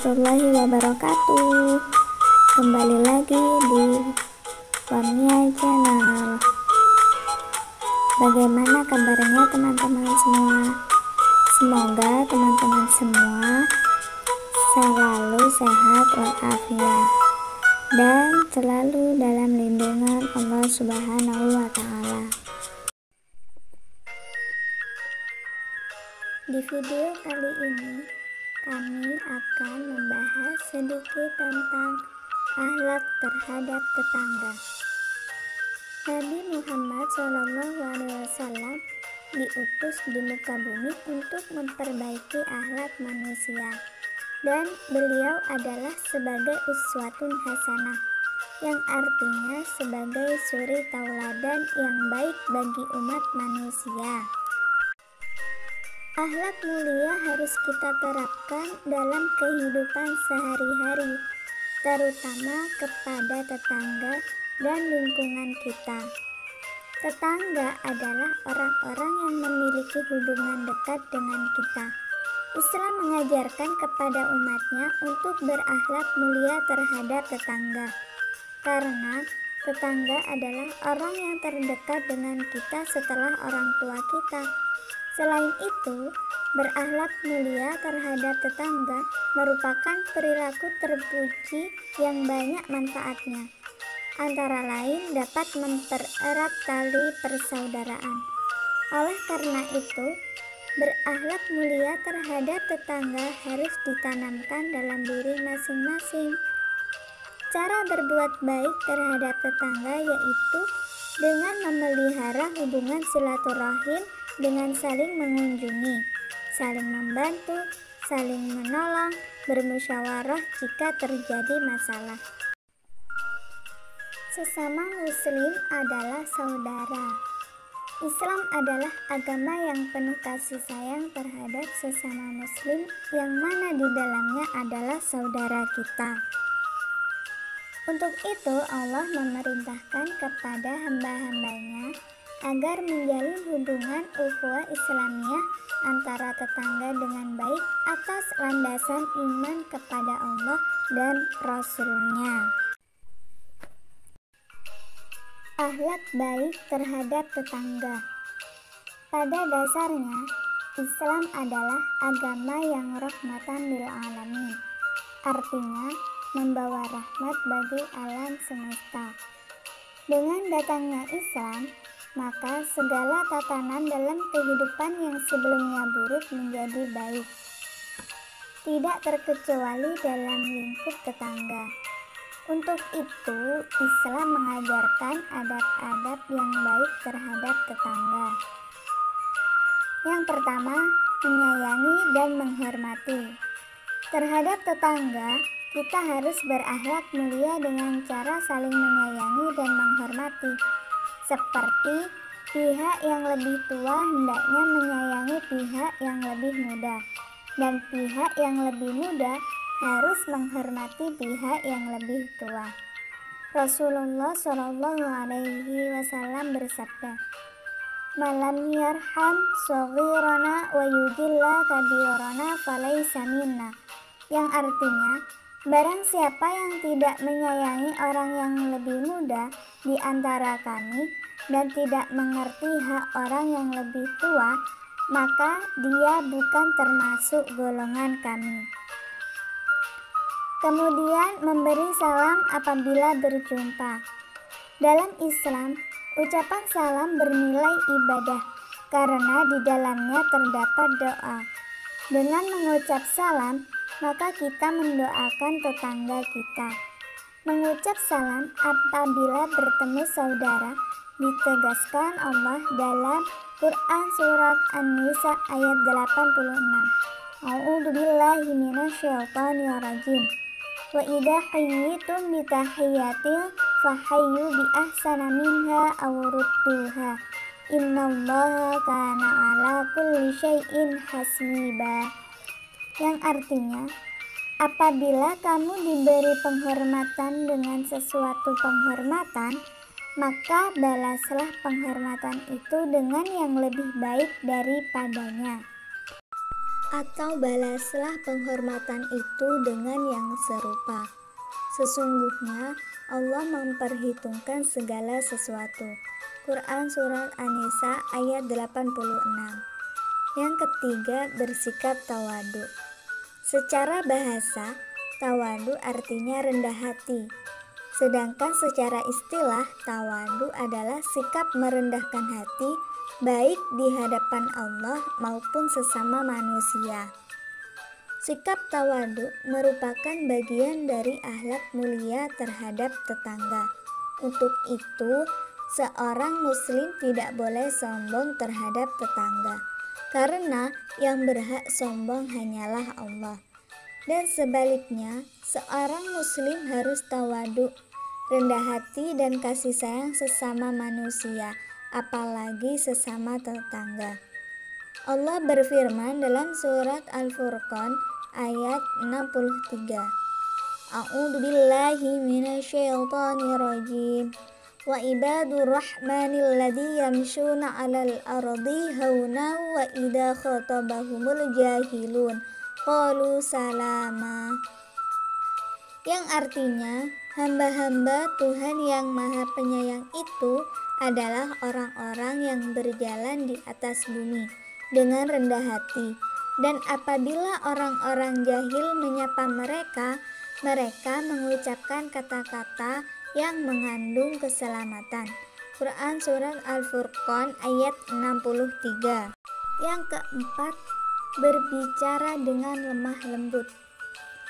warahmatullahi wabarakatuh. Kembali lagi di Warnia Channel. Bagaimana kabarnya teman-teman semua? Semoga teman-teman semua selalu sehat walafiat dan selalu dalam lindungan Allah Subhanahu wa Ta'ala. Di video kali ini kami akan membahas sedikit tentang akhlak terhadap tetangga. Nabi Muhammad SAW diutus di muka bumi untuk memperbaiki akhlak manusia, dan beliau adalah sebagai uswatun hasanah, yang artinya sebagai suri tauladan yang baik bagi umat manusia. Akhlak mulia harus kita terapkan dalam kehidupan sehari-hari, terutama kepada tetangga dan lingkungan kita. Tetangga adalah orang-orang yang memiliki hubungan dekat dengan kita. Islam mengajarkan kepada umatnya untuk berakhlak mulia terhadap tetangga, karena tetangga adalah orang yang terdekat dengan kita setelah orang tua kita. Selain itu, berakhlak mulia terhadap tetangga merupakan perilaku terpuji yang banyak manfaatnya. Antara lain dapat mempererat tali persaudaraan. Oleh karena itu, berakhlak mulia terhadap tetangga harus ditanamkan dalam diri masing-masing. Cara berbuat baik terhadap tetangga yaitu dengan memelihara hubungan silaturahim dengan saling mengunjungi, saling membantu, saling menolong, bermusyawarah jika terjadi masalah. Sesama muslim adalah saudara. Islam adalah agama yang penuh kasih sayang terhadap sesama muslim, yang mana di dalamnya adalah saudara kita. Untuk itu Allah memerintahkan kepada hamba-hambanya agar menjalin hubungan ukhuwah Islamiyah antara tetangga dengan baik atas landasan iman kepada Allah dan Rasul-Nya. Akhlak baik terhadap tetangga. Pada dasarnya, Islam adalah agama yang rahmatan lil alamin. Artinya, membawa rahmat bagi alam semesta. Dengan datangnya Islam, maka segala tatanan dalam kehidupan yang sebelumnya buruk menjadi baik, tidak terkecuali dalam lingkup tetangga. Untuk itu, Islam mengajarkan adab-adab yang baik terhadap tetangga. Yang pertama, menyayangi dan menghormati. Terhadap tetangga, kita harus berakhlak mulia dengan cara saling menyayangi dan menghormati. Seperti pihak yang lebih tua hendaknya menyayangi pihak yang lebih muda, dan pihak yang lebih muda harus menghormati pihak yang lebih tua. Rasulullah SAW bersabda, "Malam yarham shaghirana wa yudilla kabirana falaysa minna," yang artinya, barang siapa yang tidak menyayangi orang yang lebih muda di antara kami dan tidak mengerti hak orang yang lebih tua, maka dia bukan termasuk golongan kami. Kemudian memberi salam apabila berjumpa. Dalam Islam, ucapan salam bernilai ibadah karena di dalamnya terdapat doa. Dengan mengucap salam, maka kita mendoakan tetangga kita. Mengucap salam apabila bertemu saudara ditegaskan Allah dalam Quran Surat An-Nisa ayat 86. A'udzubillahi minasyaitonirrajim. Wa idza hayyitum bitahiyyatin fahayyu bi ahsana minha aw rudduha. Innallaha kana ala kulli syai'in hasiba. Yang artinya, apabila kamu diberi penghormatan dengan sesuatu penghormatan, maka balaslah penghormatan itu dengan yang lebih baik daripadanya. Atau balaslah penghormatan itu dengan yang serupa. Sesungguhnya Allah memperhitungkan segala sesuatu. Quran Surat An-Nisa ayat 86. Yang ketiga, bersikap tawadu. Secara bahasa, tawadu artinya rendah hati. Sedangkan secara istilah, tawadu adalah sikap merendahkan hati baik di hadapan Allah maupun sesama manusia. Sikap tawadu merupakan bagian dari akhlak mulia terhadap tetangga. Untuk itu, seorang muslim tidak boleh sombong terhadap tetangga, karena yang berhak sombong hanyalah Allah. Dan sebaliknya, seorang muslim harus tawadu, rendah hati dan kasih sayang sesama manusia, apalagi sesama tetangga. Allah berfirman dalam surat Al-Furqan ayat 63. A'udzu billahi minasyaitonir rajim. Wa ibadur rahmanil ladzi yamshuna 'alal ardi hauna wa idza khatabahumul jahilun qalu salama. Yang artinya, hamba-hamba Tuhan yang Maha Penyayang itu adalah orang-orang yang berjalan di atas bumi dengan rendah hati, dan apabila orang-orang jahil menyapa mereka, mereka mengucapkan kata-kata yang mengandung keselamatan. Quran Surat Al-Furqan ayat 63. Yang keempat, berbicara dengan lemah lembut.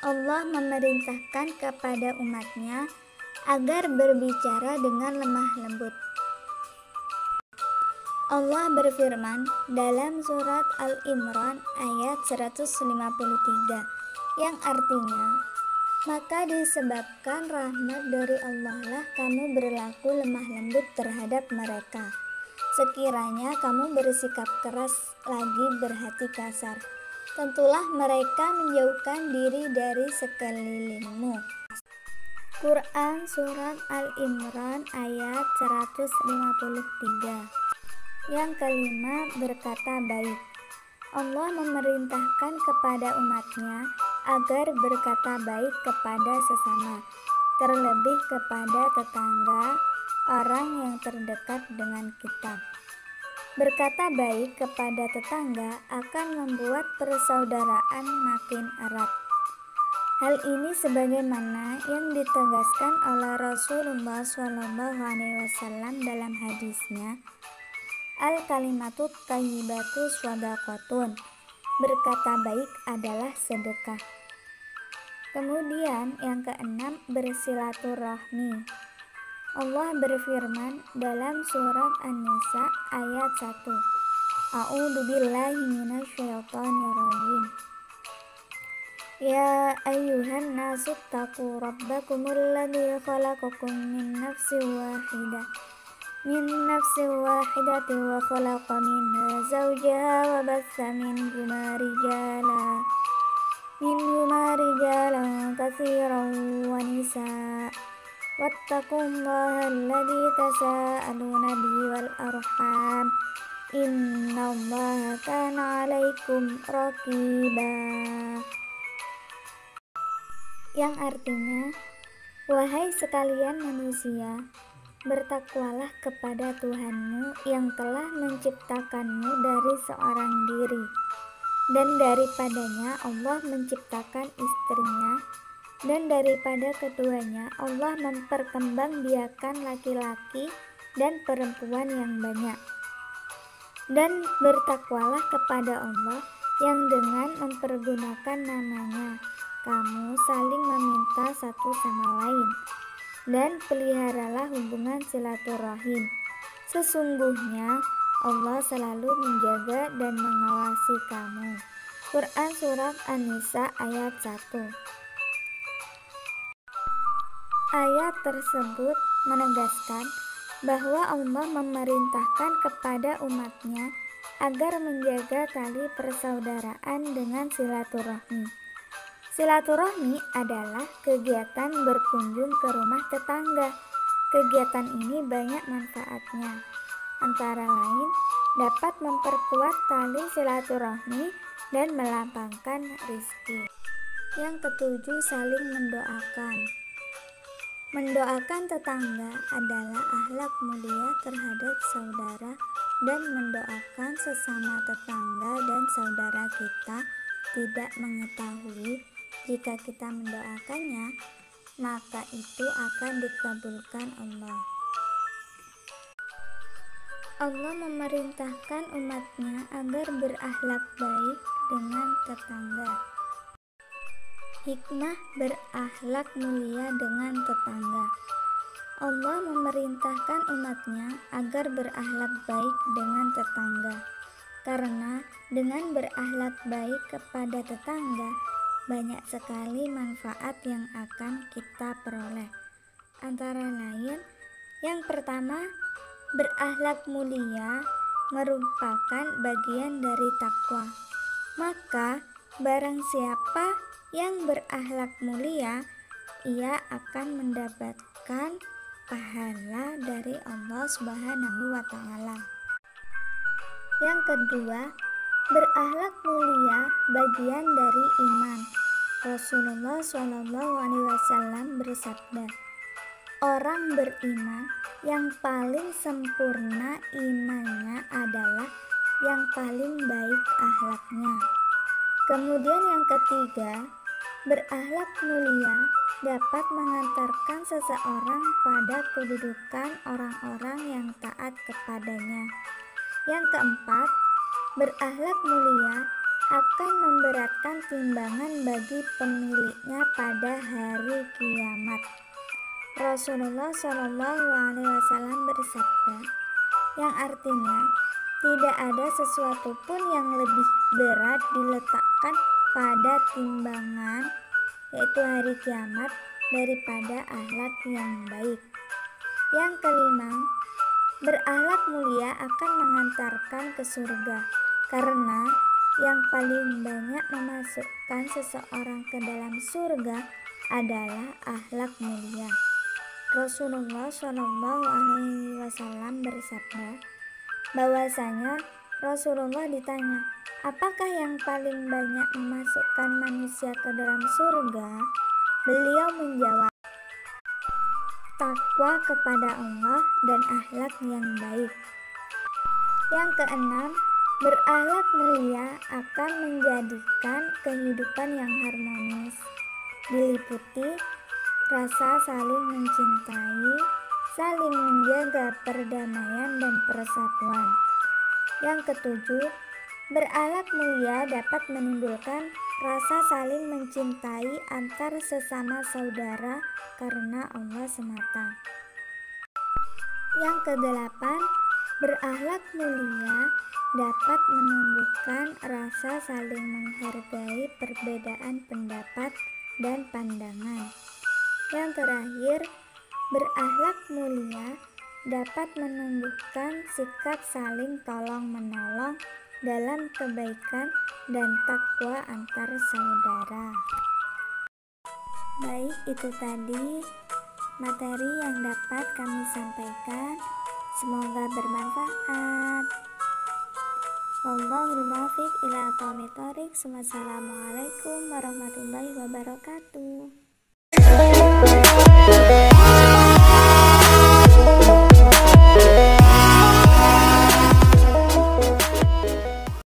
Allah memerintahkan kepada umatnya agar berbicara dengan lemah lembut. Allah berfirman dalam surat Al-Imran ayat 153 yang artinya, maka disebabkan rahmat dari Allah lah kamu berlaku lemah lembut terhadap mereka. Sekiranya kamu bersikap keras lagi berhati kasar, tentulah mereka menjauhkan diri dari sekelilingmu. Quran Surat Al-Imran ayat 153. Yang kelima, berkata baik. Allah memerintahkan kepada umatnya agar berkata baik kepada sesama, terlebih kepada tetangga, orang yang terdekat dengan kita. Berkata baik kepada tetangga akan membuat persaudaraan makin erat. Hal ini sebagaimana yang ditegaskan oleh Rasulullah SAW dalam hadisnya, Al-kalimatut thayyibatu shadaqatun. Berkata baik adalah sedekah. Kemudian yang keenam, bersilaturahmi. Allah berfirman dalam surat An-Nisa ayat 1. A'udzu billahi minasyaitonir rajim. Ya ayyuhan nasu taqu rabbakumul ladzi khalaqakum min nafsin wahidatin wa khalaqa minha zawjaha wa bassa minhuma rijalan katsiran wa nisaa wattaqullaha alladzi tasaaluna bihi wal arham innallaha kana 'alaikum raqiba. Yang artinya, wahai sekalian manusia, bertakwalah kepada Tuhanmu yang telah menciptakanmu dari seorang diri, dan daripadanya Allah menciptakan istrinya, dan daripada keduanya Allah memperkembangbiakan laki-laki dan perempuan yang banyak. Dan bertakwalah kepada Allah yang dengan mempergunakan namanya kamu saling meminta satu sama lain, dan peliharalah hubungan silaturahim. Sesungguhnya Allah selalu menjaga dan mengawasi kamu. Quran Surat An-Nisa ayat 1. Ayat tersebut menegaskan bahwa Allah memerintahkan kepada umatnya agar menjaga tali persaudaraan dengan silaturahmi. Silaturahmi adalah kegiatan berkunjung ke rumah tetangga. Kegiatan ini banyak manfaatnya, antara lain dapat memperkuat tali silaturahmi dan melapangkan rizki. Yang ketujuh, saling mendoakan. Mendoakan tetangga adalah akhlak mulia terhadap saudara, dan mendoakan sesama tetangga dan saudara kita tidak mengetahui jika kita mendoakannya, maka itu akan dikabulkan Allah. Allah memerintahkan umatnya agar berakhlak baik dengan tetangga. Hikmah berakhlak mulia dengan tetangga. Allah memerintahkan umatnya agar berakhlak baik dengan tetangga, karena dengan berakhlak baik kepada tetangga, banyak sekali manfaat yang akan kita peroleh. Antara lain, yang pertama, berakhlak mulia merupakan bagian dari takwa. Maka barang siapa yang berakhlak mulia, ia akan mendapatkan pahala dari Allah Subhanahu wa Ta'ala. Yang kedua, berakhlak mulia bagian dari iman. Rasulullah SAW bersabda, orang beriman yang paling sempurna imannya adalah yang paling baik akhlaknya. Kemudian yang ketiga, berakhlak mulia dapat mengantarkan seseorang pada kedudukan orang-orang yang taat kepadanya. Yang keempat, berakhlak mulia akan memberatkan timbangan bagi pemiliknya pada hari kiamat. Rasulullah SAW bersabda, yang artinya tidak ada sesuatu pun yang lebih berat diletakkan pada timbangan, yaitu hari kiamat, daripada akhlak yang baik. Yang kelima, berakhlak mulia akan mengantarkan ke surga, karena yang paling banyak memasukkan seseorang ke dalam surga adalah akhlak mulia. Rasulullah SAW bersabda bahwasanya Rasulullah ditanya, apakah yang paling banyak memasukkan manusia ke dalam surga? Beliau menjawab, takwa kepada Allah dan akhlak yang baik. Yang keenam, berakhlak mulia akan menjadikan kehidupan yang harmonis, diliputi rasa saling mencintai, saling menjaga perdamaian dan persatuan. Yang ketujuh, berakhlak mulia dapat menimbulkan rasa saling mencintai antar sesama saudara karena Allah semata. Yang kedelapan, berakhlak mulia dapat menumbuhkan rasa saling menghargai perbedaan pendapat dan pandangan. Yang terakhir, berakhlak mulia dapat menumbuhkan sikap saling tolong-menolong dalam kebaikan dan takwa antar saudara. Baik, itu tadi materi yang dapat kami sampaikan. Semoga bermanfaat. Wallahul muwaffiq ila aqwamit thoriq. Wassalamualaikum warahmatullahi wabarakatuh.